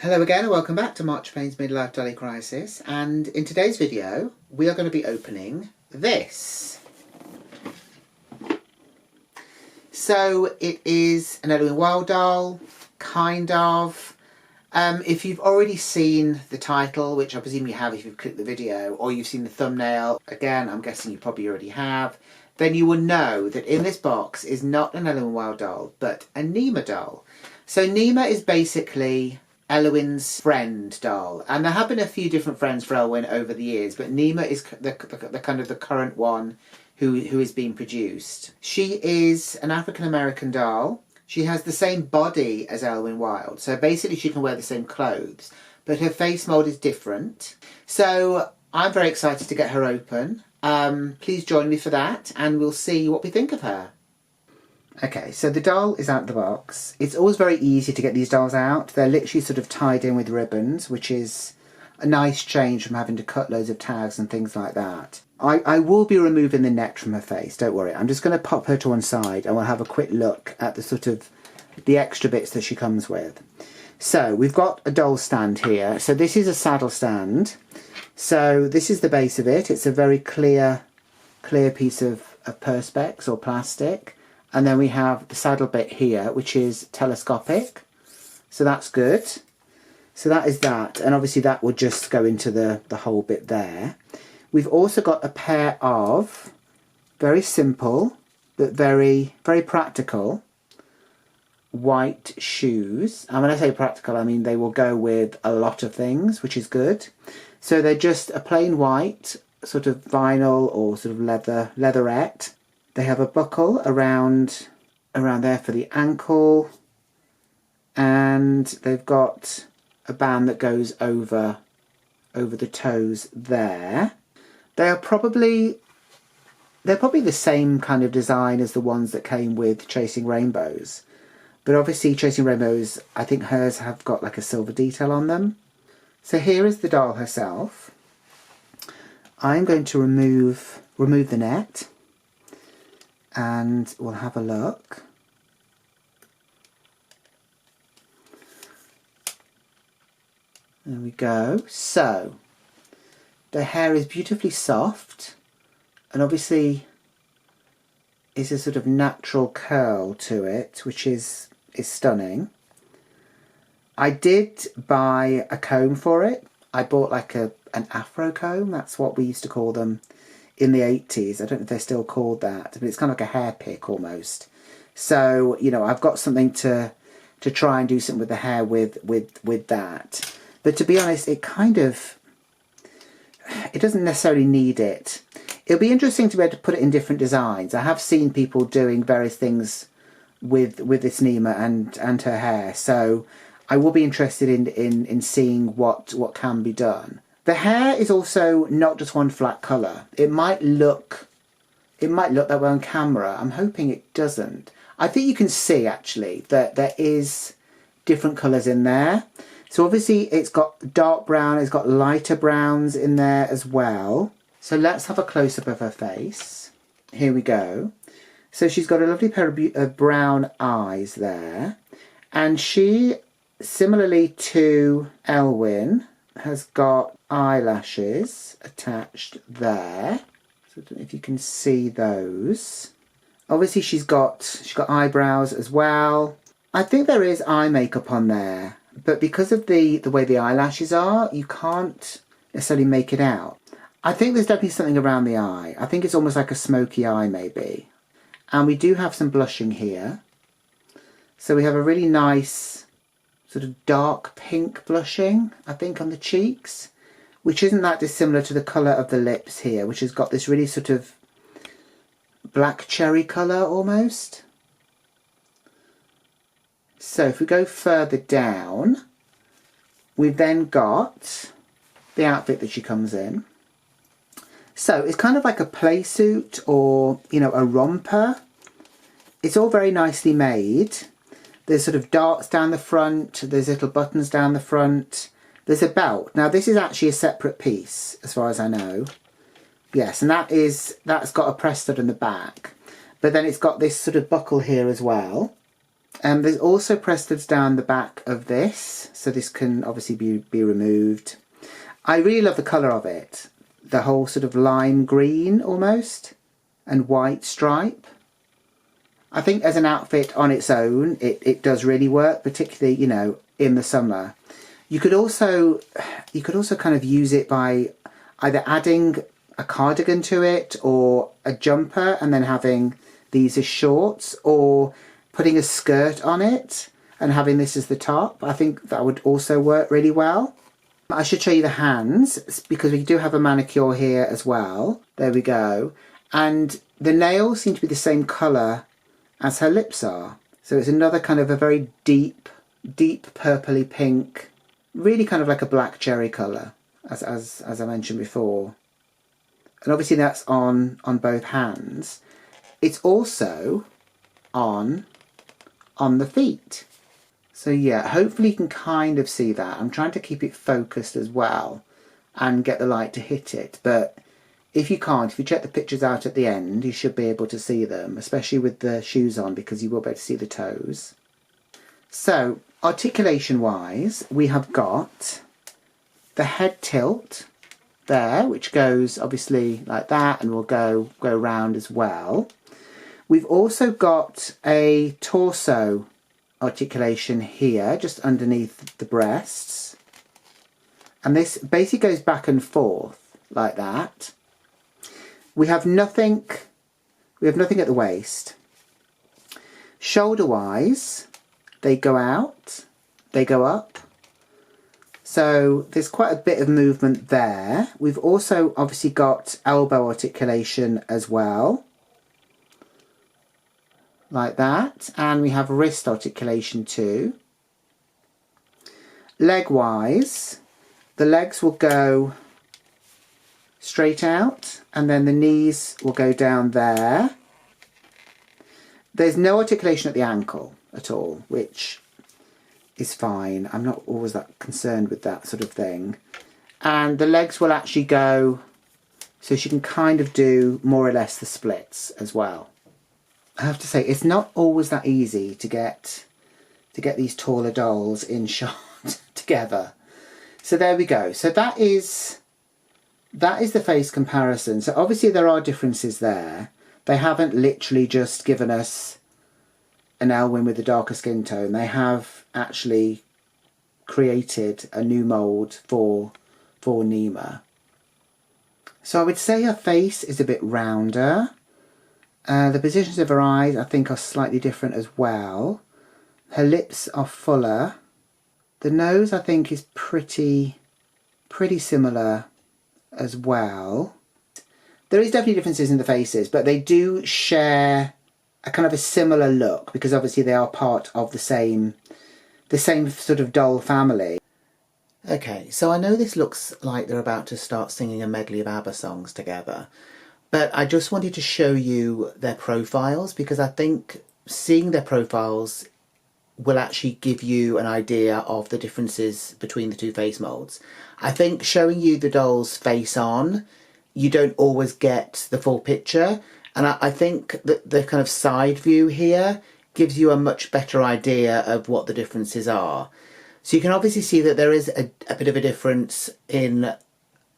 Hello again and welcome back to March Payne's Midlife Dolly Crisis, and in today's video we are going to be opening this. So it is an Ellowyne Wilde doll, kind of. If you've already seen the title, which I presume you have if you've clicked the video, or you've seen the thumbnail, again I'm guessing you probably already have, then you will know that in this box is not an Ellowyne Wilde doll but a Neema doll. So Neema is basically Ellowyne's friend doll, and there have been a few different friends for Ellowyne over the years, but Neema is the kind of the current one who is being produced. She is an African American doll. She has the same body as Ellowyne Wilde, so basically she can wear the same clothes, but her face mould is different. So I'm very excited to get her open. Please join me for that and we'll see what we think of her. Okay, so the doll is out of the box. It's always very easy to get these dolls out. They're literally sort of tied in with ribbons, which is a nice change from having to cut loads of tags and things like that. I will be removing the neck from her face, don't worry. I'm just going to pop her to one side and we'll have a quick look at the sort of the extra bits that she comes with. So we've got a doll stand here. So this is a saddle stand. So this is the base of it. It's a very clear piece of perspex or plastic. And then we have the saddle bit here, which is telescopic. So that's good. So that is that. And obviously that would just go into the whole bit there. We've also got a pair of very simple, but very, very practical white shoes. And when I say practical, I mean they will go with a lot of things, which is good. So they're just a plain white, sort of vinyl or sort of leatherette. They have a buckle around there for the ankle, and they've got a band that goes over the toes there. They're probably the same kind of design as the ones that came with Chasing Rainbows, but obviously Chasing Rainbows, I think hers have got like a silver detail on them. So here is the doll herself. I'm going to remove the net. And we'll have a look. There we go. So the hair is beautifully soft, and obviously is a sort of natural curl to it, which is stunning. I did buy a comb for it. I bought like an afro comb. That's what we used to call them in the 80s. I don't know if they're still called that, but it's kind of like a hair pick almost. So, you know, I've got something to try and do something with the hair with that. But to be honest, it doesn't necessarily need it. It'll be interesting to be able to put it in different designs. I have seen people doing various things with this Neema and her hair. So I will be interested in seeing what can be done. The hair is also not just one flat colour. It might look that way on camera. I'm hoping it doesn't. I think you can see actually that there is different colours in there. So obviously it's got dark brown, it's got lighter browns in there as well. So let's have a close-up of her face. Here we go. So she's got a lovely pair of brown eyes there. And she, similarly to Ellowyne, has got eyelashes attached there. So I don't know if you can see those. Obviously she's got eyebrows as well. I think there is eye makeup on there, but because of the way the eyelashes are, you can't necessarily make it out. I think there's definitely something around the eye. I think it's almost like a smoky eye maybe. And we do have some blushing here. So we have a really nice sort of dark pink blushing, I think, on the cheeks, which isn't that dissimilar to the colour of the lips here, which has got this really sort of black cherry colour almost. So if we go further down, we've then got the outfit that she comes in. So it's kind of like a play suit or, you know, a romper. It's all very nicely made. There's sort of darts down the front, there's little buttons down the front, there's a belt. Now this is actually a separate piece as far as I know. Yes, and that's got a press stud in the back. But then it's got this sort of buckle here as well. There's also press-studs down the back of this, so this can obviously be removed. I really love the colour of it. The whole sort of lime green almost, and white stripe. I think as an outfit on its own, it does really work, particularly, you know, in the summer. You could also kind of use it by either adding a cardigan to it or a jumper and then having these as shorts, or putting a skirt on it and having this as the top. I think that would also work really well. I should show you the hands because we do have a manicure here as well. There we go. And the nails seem to be the same colour as her lips are. So it's another kind of a very deep purpley pink, really kind of like a black cherry colour, as I mentioned before. And obviously that's on both hands. It's also on the feet. So yeah, hopefully you can kind of see that. I'm trying to keep it focused as well and get the light to hit it. But if you can't, if you check the pictures out at the end, you should be able to see them, especially with the shoes on, because you will be able to see the toes. So articulation wise, we have got the head tilt there, which goes obviously like that and will go round as well. We've also got a torso articulation here, just underneath the breasts. And this basically goes back and forth like that. We have nothing at the waist. Shoulder-wise, they go out, they go up. So there's quite a bit of movement there. We've also obviously got elbow articulation as well, like that, and we have wrist articulation too. Leg wise, the legs will go straight out and then the knees will go down there. There's no articulation at the ankle at all, which is fine. I'm not always that concerned with that sort of thing. And the legs will actually go, so she can kind of do more or less the splits as well. I have to say, it's not always that easy to get these taller dolls in shot together. So there we go. So that is the face comparison. So obviously there are differences there. They haven't literally just given us an Ellowyne with a darker skin tone. They have actually created a new mould for Neema. So I would say her face is a bit rounder. The positions of her eyes I think are slightly different as well. Her lips are fuller. The nose I think is pretty similar as well. There is definitely differences in the faces, but they do share a kind of a similar look because obviously they are part of the same sort of doll family. Okay, so I know this looks like they're about to start singing a medley of ABBA songs together, but I just wanted to show you their profiles because I think seeing their profiles will actually give you an idea of the differences between the two face moulds. I think showing you the doll's face on, you don't always get the full picture, and I think that the kind of side view here gives you a much better idea of what the differences are. So you can obviously see that there is a bit of a difference in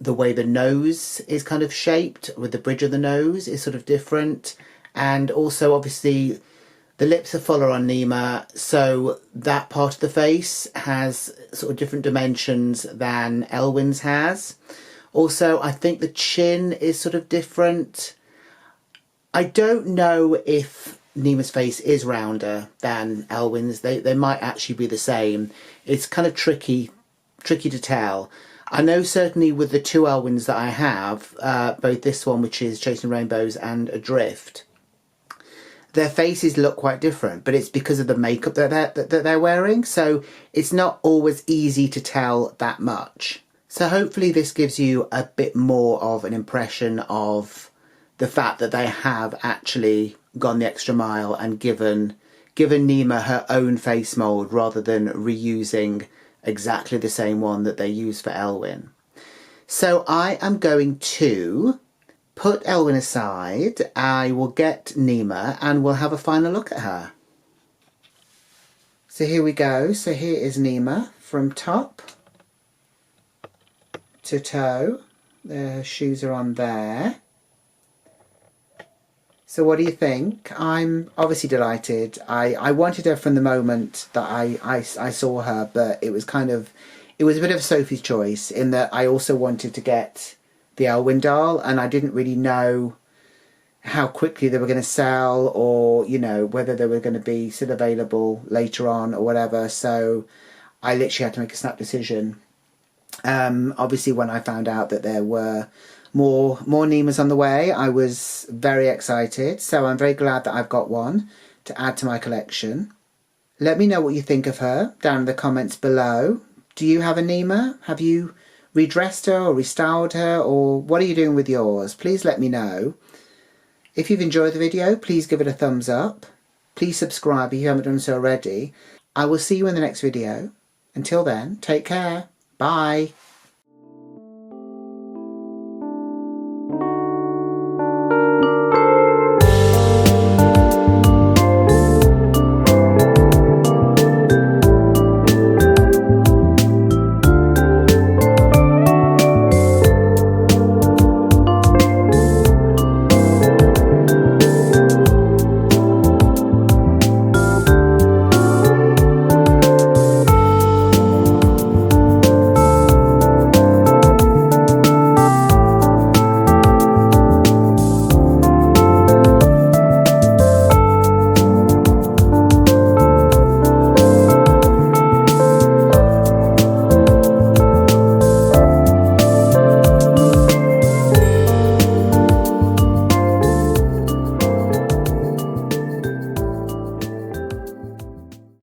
the way the nose is kind of shaped, with the bridge of the nose is sort of different, and also obviously the lips are fuller on Neema, so that part of the face has sort of different dimensions than Ellowyne's has. Also, I think the chin is sort of different. I don't know if Neema's face is rounder than Ellowyne's. They might actually be the same. It's kind of tricky to tell. I know certainly with the two Ellowynes that I have, both this one, which is Chasing Rainbows, and Adrift, their faces look quite different, but it's because of the makeup that they're wearing, so it's not always easy to tell that much. So hopefully this gives you a bit more of an impression of the fact that they have actually gone the extra mile and given Neema her own face mould rather than reusing exactly the same one that they used for Ellowyne. So I am going to put Ellowyne aside. I will get Neema and we'll have a final look at her. So here we go. So here is Neema from top to toe. The shoes are on there. So what do you think? I'm obviously delighted. I wanted her from the moment that I saw her, but it was a bit of Sophie's choice in that I also wanted to get the Ellowyne doll, and I didn't really know how quickly they were going to sell, or, you know, whether they were going to be still available later on or whatever. So I literally had to make a snap decision. Obviously, when I found out that there were more Neemas on the way, I was very excited. So I'm very glad that I've got one to add to my collection. Let me know what you think of her down in the comments below. Do you have a Neema? Have you redressed her or restyled her, or what are you doing with yours? Please let me know. If you've enjoyed the video, please give it a thumbs up. Please subscribe if you haven't done so already. I will see you in the next video. Until then, take care. Bye.